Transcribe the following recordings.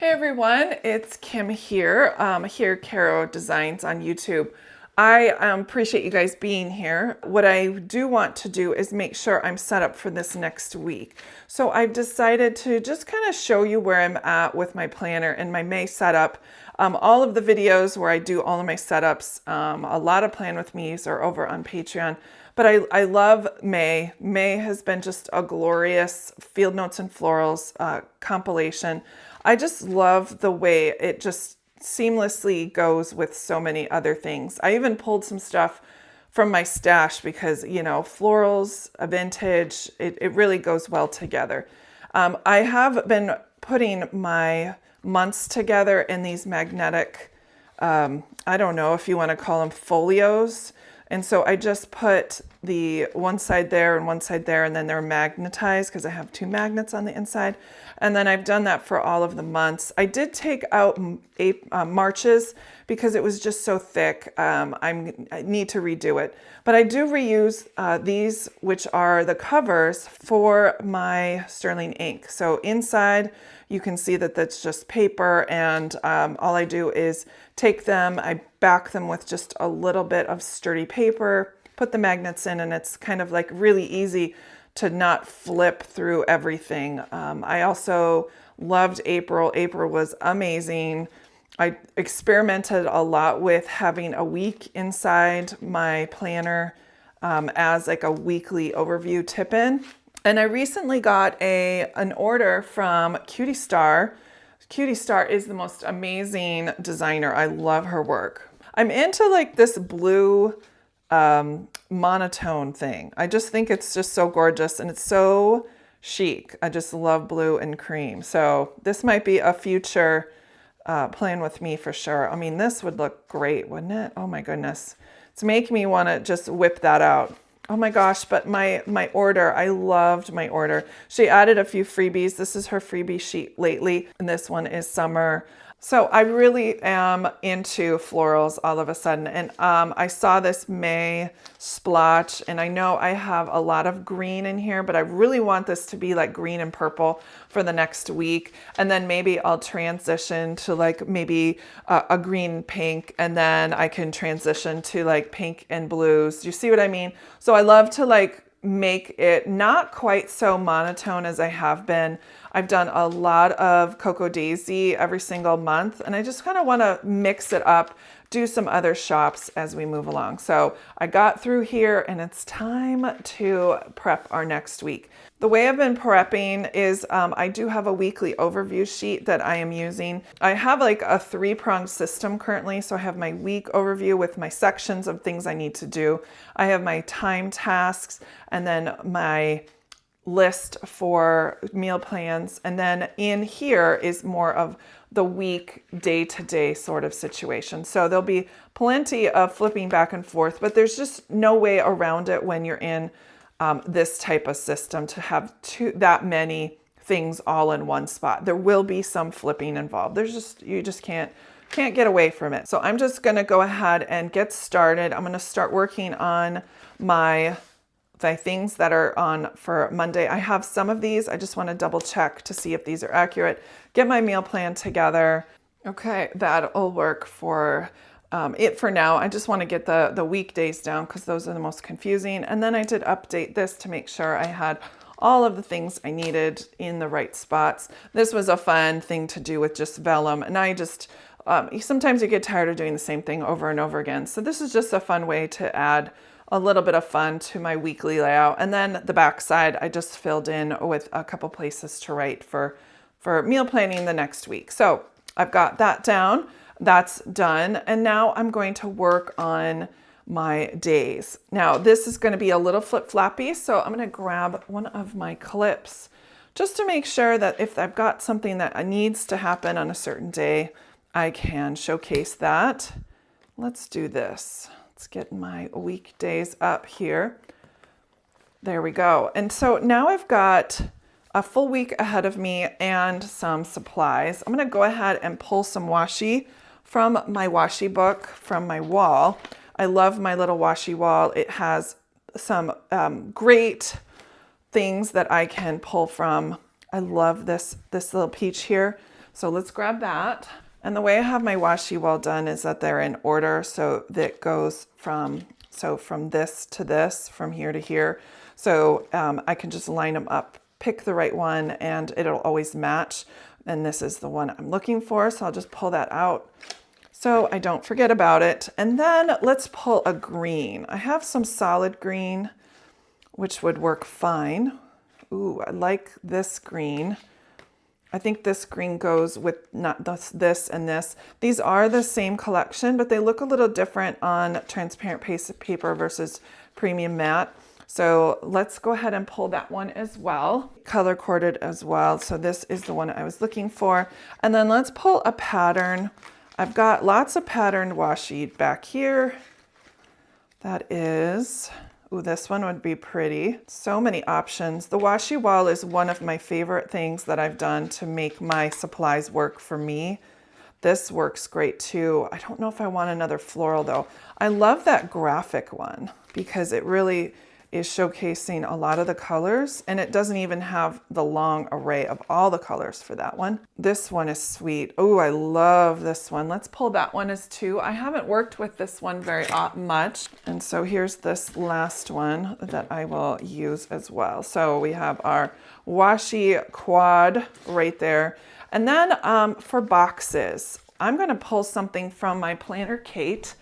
Hey everyone, it's Kim here, here Caro Designs on YouTube. I appreciate you guys being here. What I do want to do is make sure I'm set up for this next week. So I've decided to just kind of show you where I'm at with my planner and my May setup. All of the videos where I do all of my setups, a lot of Plan With Me's are over on Patreon. But I love May. May has been just a glorious Field Notes and Florals compilation. I just love the way it just seamlessly goes with so many other things. I even pulled some stuff from my stash because, you know, florals, a vintage, it really goes well together. I have been putting my months together in these magnetic, I don't know if you want to call them folios. And so I just put the one side there and one side there, and then they're magnetized because I have two magnets on the inside. And then I've done that for all of the months. I did take out March's because it was just so thick. I need to redo it. But I do reuse these, which are the covers for my sterling ink. So inside, you can see that that's just paper, and all I do is take them, I back them with just a little bit of sturdy paper, put the magnets in, and it's kind of like really easy to not flip through everything. I also loved April. April was amazing. I experimented a lot with having a week inside my planner as like a weekly overview tip-in. And I recently got an order from Cutie Star. Cutie Star is the most amazing designer. I love her work. I'm into like this blue monotone thing. I just think it's just so gorgeous and it's so chic. I just love blue and cream. So this might be a future Plan With Me for sure. I mean, this would look great, wouldn't it? Oh my goodness. It's making me want to just whip that out. Oh my gosh, but my order, I loved my order. She added a few freebies. This is her freebie sheet lately, and this one is summer. So I really am into florals all of a sudden, and I saw this May splotch, and I know I have a lot of green in here, but I really want this to be like green and purple for the next week, and then maybe I'll transition to like maybe a green pink, and then I can transition to like pink and blues. Do you see what I mean? So I love to like make it not quite so monotone as I have been. I've done a lot of Cocoa Daisy every single month, and I just kind of want to mix it up, do some other shops as we move along. So I got through here, and it's time to prep our next week. The way I've been prepping is I do have a weekly overview sheet that I am using. I have like a 3-pronged system currently. So I have my week overview with my sections of things I need to do. I have my time tasks, and then my list for meal plans. And then in here is more of the week, day-to-day sort of situation. So there'll be plenty of flipping back and forth, but there's just no way around it when you're in this type of system to have that many things all in one spot. There will be some flipping involved. You just can't get away from it. So I'm just gonna go ahead and get started. I'm gonna start working on my things that are on for Monday. I have some of these. I just want to double check to see if these are accurate. Get my meal plan together. Okay, that'll work for it for now. I just want to get the weekdays down because those are the most confusing. And then I did update this to make sure I had all of the things I needed in the right spots. This was a fun thing to do with just vellum. And I just, sometimes you get tired of doing the same thing over and over again. So this is just a fun way to add a little bit of fun to my weekly layout. And then the back side, I just filled in with a couple places to write for meal planning the next week. So I've got that down, that's done. And now I'm going to work on my days. Now this is gonna be a little flip-floppy, so I'm gonna grab one of my clips just to make sure that if I've got something that needs to happen on a certain day, I can showcase that. Let's do this. Let's get my weekdays up here. There we go. And so now I've got a full week ahead of me and some supplies. I'm going to go ahead and pull some washi from my washi book from my wall. I love my little washi wall. It has some great things that I can pull from. I love this little peach here. So let's grab that. And the way I have my washi well done is that they're in order. So that goes from this to this, from here to here. So I can just line them up, pick the right one, and it'll always match. And this is the one I'm looking for. So I'll just pull that out so I don't forget about it. And then let's pull a green. I have some solid green, which would work fine. Ooh, I like this green. I think this green goes with not this and this. These are the same collection, but they look a little different on transparent paper versus premium matte. So let's go ahead and pull that one as well. Color corded as well. So this is the one I was looking for. And then let's pull a pattern. I've got lots of patterned washi back here. That is, ooh, this one would be pretty. So many options. The washi wall is one of my favorite things that I've done to make my supplies work for me. This works great too. I don't know if I want another floral though. I love that graphic one because it really is showcasing a lot of the colors, and it doesn't even have the long array of all the colors for that one. This one is sweet. Oh, I love this one. Let's pull that one as two. I haven't worked with this one very much. And so here's this last one that I will use as well. So we have our washi quad right there. And then for boxes, I'm gonna pull something from my Planner Kate.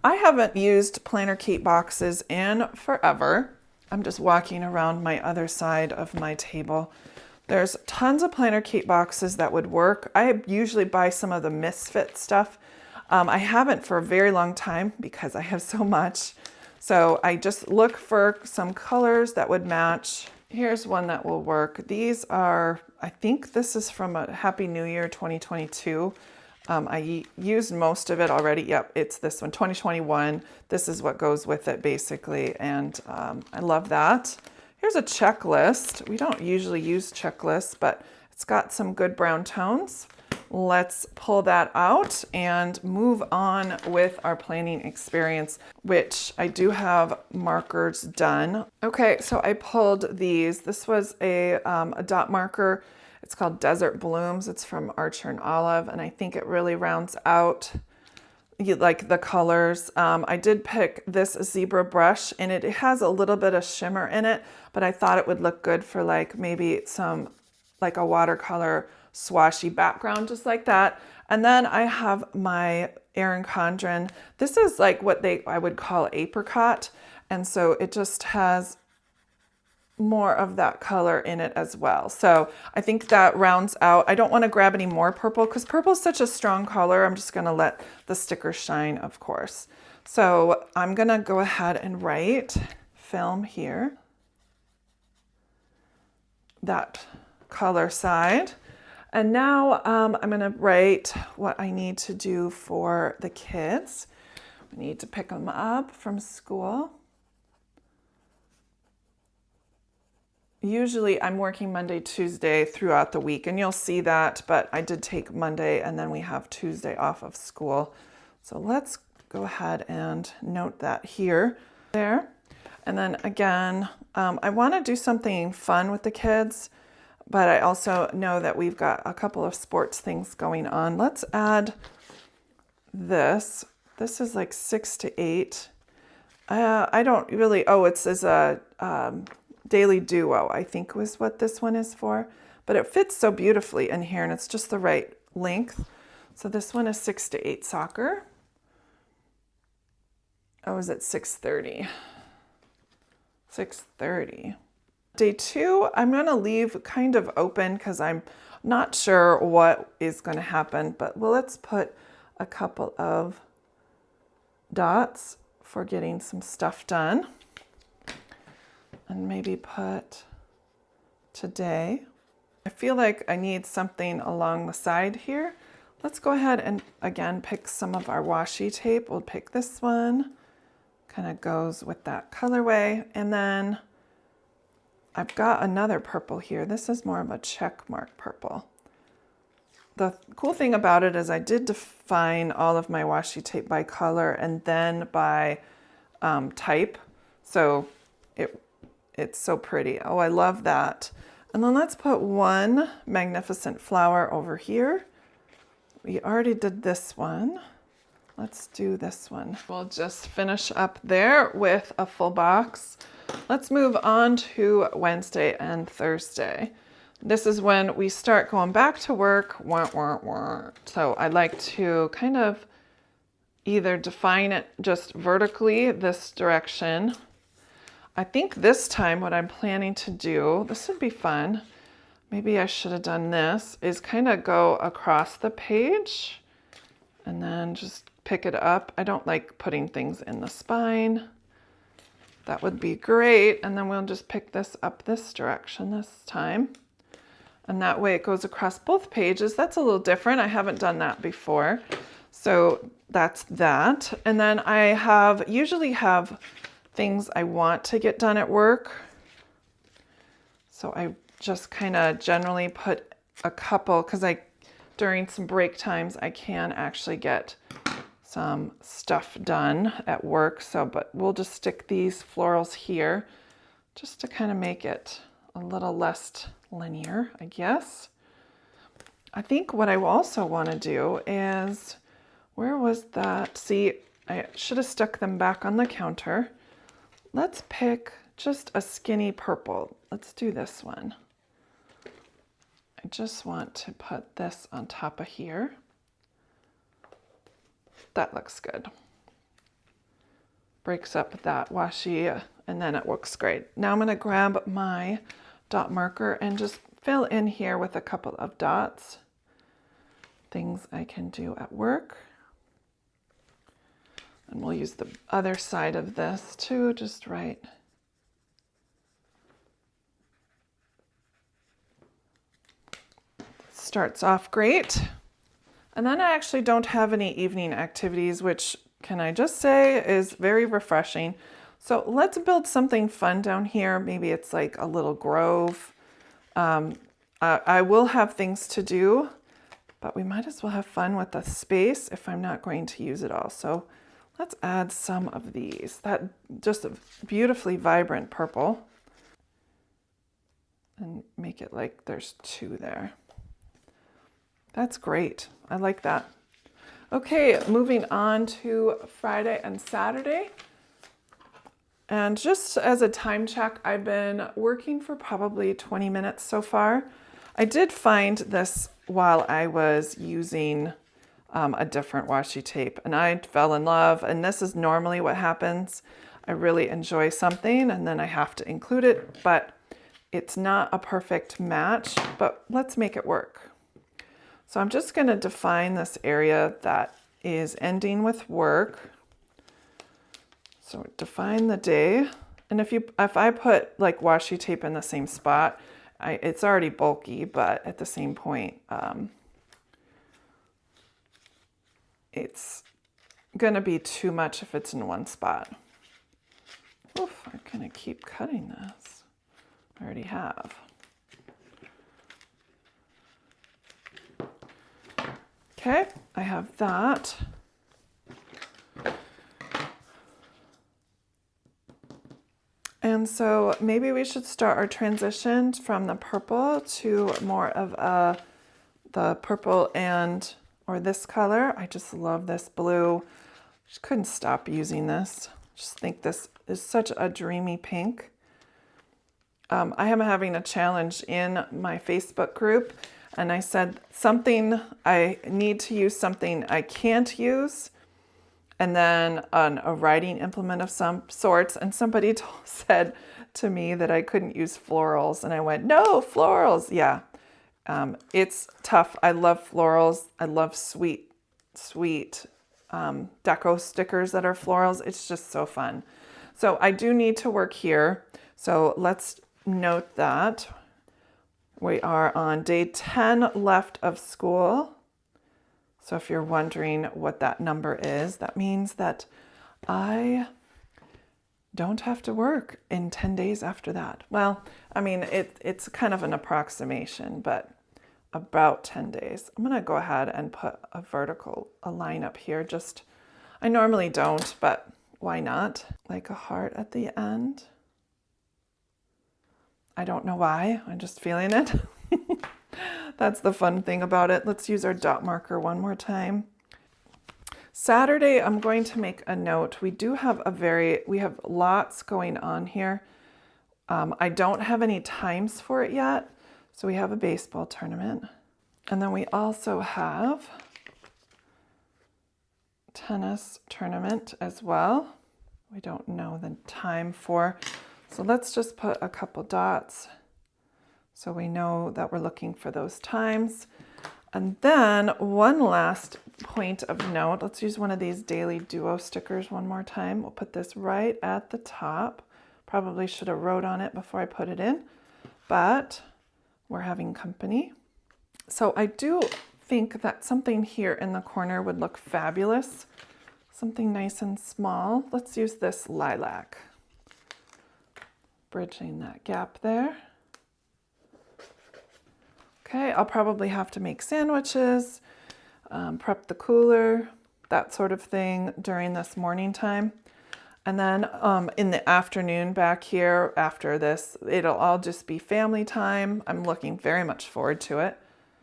I haven't used Planner Kate boxes in forever. I'm just walking around my other side of my table. There's tons of Planner Kate boxes that would work. I usually buy some of the Misfit stuff. I haven't for a very long time because I have so much. So I just look for some colors that would match. Here's one that will work. These are, I think this is from a Happy New Year 2022. I used most of it already. Yep, it's this one, 2021. This is what goes with it basically, and I love that. Here's a checklist. We don't usually use checklists, but it's got some good brown tones. Let's pull that out and move on with our planning experience, which I do have markers done. Okay, so I pulled these. This was a dot marker. It's called Desert Blooms. It's from Archer and Olive, and I think it really rounds out like the colors. I did pick this zebra brush, and it has a little bit of shimmer in it, but I thought it would look good for like maybe some like a watercolor swashy background, just like that. And then I have my Erin Condren. This is like what I would call apricot, and so it just has more of that color in it as well. So I think that rounds out. I don't want to grab any more purple because purple is such a strong color. I'm just going to let the sticker shine, of course. So I'm going to go ahead and write film here, that color side. And now I'm going to write what I need to do for the kids. I need to pick them up from school. Usually I'm working Monday, Tuesday throughout the week, and you'll see that, but I did take Monday and then we have Tuesday off of school. So let's go ahead and note that here, there. And then again, I want to do something fun with the kids, but I also know that we've got a couple of sports things going on. Let's add this. This is like 6 to 8. I don't really, oh, it says a Daily Duo, I think was what this one is for, but it fits so beautifully in here and it's just the right length. So this one is 6 to 8 soccer. Oh, is it 6:30? 6:30. Day 2, I'm going to leave kind of open because I'm not sure what is going to happen, but well, let's put a couple of dots for getting some stuff done. And maybe put today. I feel like I need something along the side here. Let's go ahead and again pick some of our washi tape. We'll pick this one. Kind of goes with that colorway. And then I've got another purple here. This is more of a check mark purple. The cool thing about it is I did define all of my washi tape by color and then by type. So it's so pretty. Oh, I love that. And then let's put one magnificent flower over here. we already did this one. Let's do this one. We'll just finish up there with a full box. Let's move on to Wednesday and Thursday. This is when we start going back to work. So I like to kind of either define it just vertically this direction. I think this time what I'm planning to do, this would be fun, maybe I should have done this, is kind of go across the page and then just pick it up. I don't like putting things in the spine. That would be great. And then we'll just pick this up this direction this time. And that way it goes across both pages. That's a little different. I haven't done that before. So that's that. And then I usually have things I want to get done at work. So I just kind of generally put a couple, because during some break times I can actually get some stuff done at work. But we'll just stick these florals here just to kind of make it a little less linear, I guess. I think what I also want to do is, where was that? See, I should have stuck them back on the counter. Let's pick just a skinny purple. Let's do this one. I just want to put this on top of here. That looks good. Breaks up that washi, and then it looks great. Now I'm going to grab my dot marker and just fill in here with a couple of dots. Things I can do at work. And we'll use the other side of this too, just right. Starts off great. And then I actually don't have any evening activities, which, can I just say, is very refreshing. So let's build something fun down here. Maybe it's like a little grove. I will have things to do, but we might as well have fun with the space if I'm not going to use it all. So let's add some of these. That just a beautifully vibrant purple. And make it like there's two there. That's great. I like that. Okay, moving on to Friday and Saturday. And just as a time check, I've been working for probably 20 minutes so far. I did find this while I was using a different washi tape, and I fell in love, and this is normally what happens. I really enjoy something and then I have to include it, but it's not a perfect match, but let's make it work. So I'm just going to define this area that is ending with work. So define the day, and if I put like washi tape in the same spot, it's already bulky, but at the same point, it's gonna be too much if it's in one spot. Oof, I'm gonna keep cutting this. I already have. Okay, I have that. And so maybe we should start our transition from the purple to more of the purple or this color. I just love this blue. Just couldn't stop using this. Just think this is such a dreamy pink. I am having a challenge in my Facebook group, and I said I need to use something I can't use, and then a writing implement of some sorts. And somebody said to me that I couldn't use florals. And I went, no, florals. Yeah, it's tough. I love florals. I love sweet deco stickers that are florals. It's just so fun. So I do need to work here. So let's note that we are on day 10 left of school. So if you're wondering what that number is, that means that I don't have to work in 10 days after that. Well, I mean, it's kind of an approximation, but about 10 days. I'm gonna go ahead and put a line up here. I normally don't, but why not? Like a heart at the end. I don't know why, I'm just feeling it. That's the fun thing about it. Let's use our dot marker one more time. Saturday, I'm going to make a note. We have lots going on here. I don't have any times for it yet. So we have a baseball tournament. And then we also have tennis tournament as well. We don't know the time for. So let's just put a couple dots so we know that we're looking for those times. And then one last point of note, let's use one of these daily duo stickers one more time. We'll put this right at the top. Probably should have wrote on it before I put it in, but we're having company. So I do think that something here in the corner would look fabulous. Something nice and small. Let's use this lilac. Bridging that gap there. Okay, I'll probably have to make sandwiches, prep the cooler, that sort of thing during this morning time. And then in the afternoon back here after this, it'll all just be family time. I'm looking very much forward to it.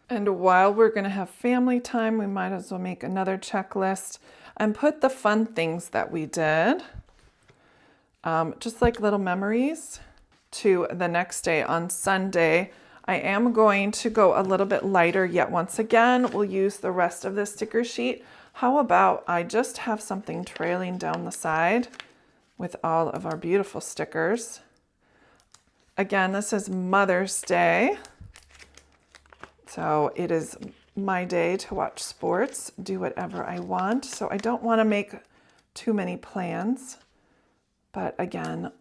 And while we're gonna have family time, we might as well make another checklist and put the fun things that we did, just like little memories, to the next day on Sunday. I am going to go a little bit lighter yet once again. We'll use the rest of this sticker sheet. How about I just have something trailing down the side with all of our beautiful stickers. Again, this is Mother's Day. So it is my day to watch sports, do whatever I want. So I don't want to make too many plans. But again,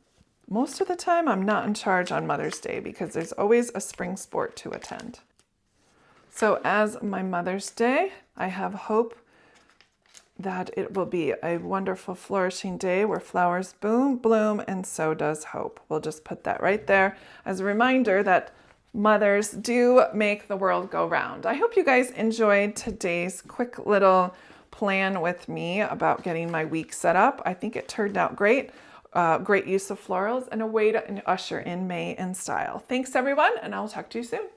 most of the time I'm not in charge on Mother's Day because there's always a spring sport to attend. So as my Mother's Day, I have hope that it will be a wonderful, flourishing day where flowers bloom, and so does hope. We'll just put that right there as a reminder that mothers do make the world go round. I hope you guys enjoyed today's quick little plan with me about getting my week set up. I think it turned out great. Great use of florals and a way to usher in May in style. Thanks everyone, and I'll talk to you soon.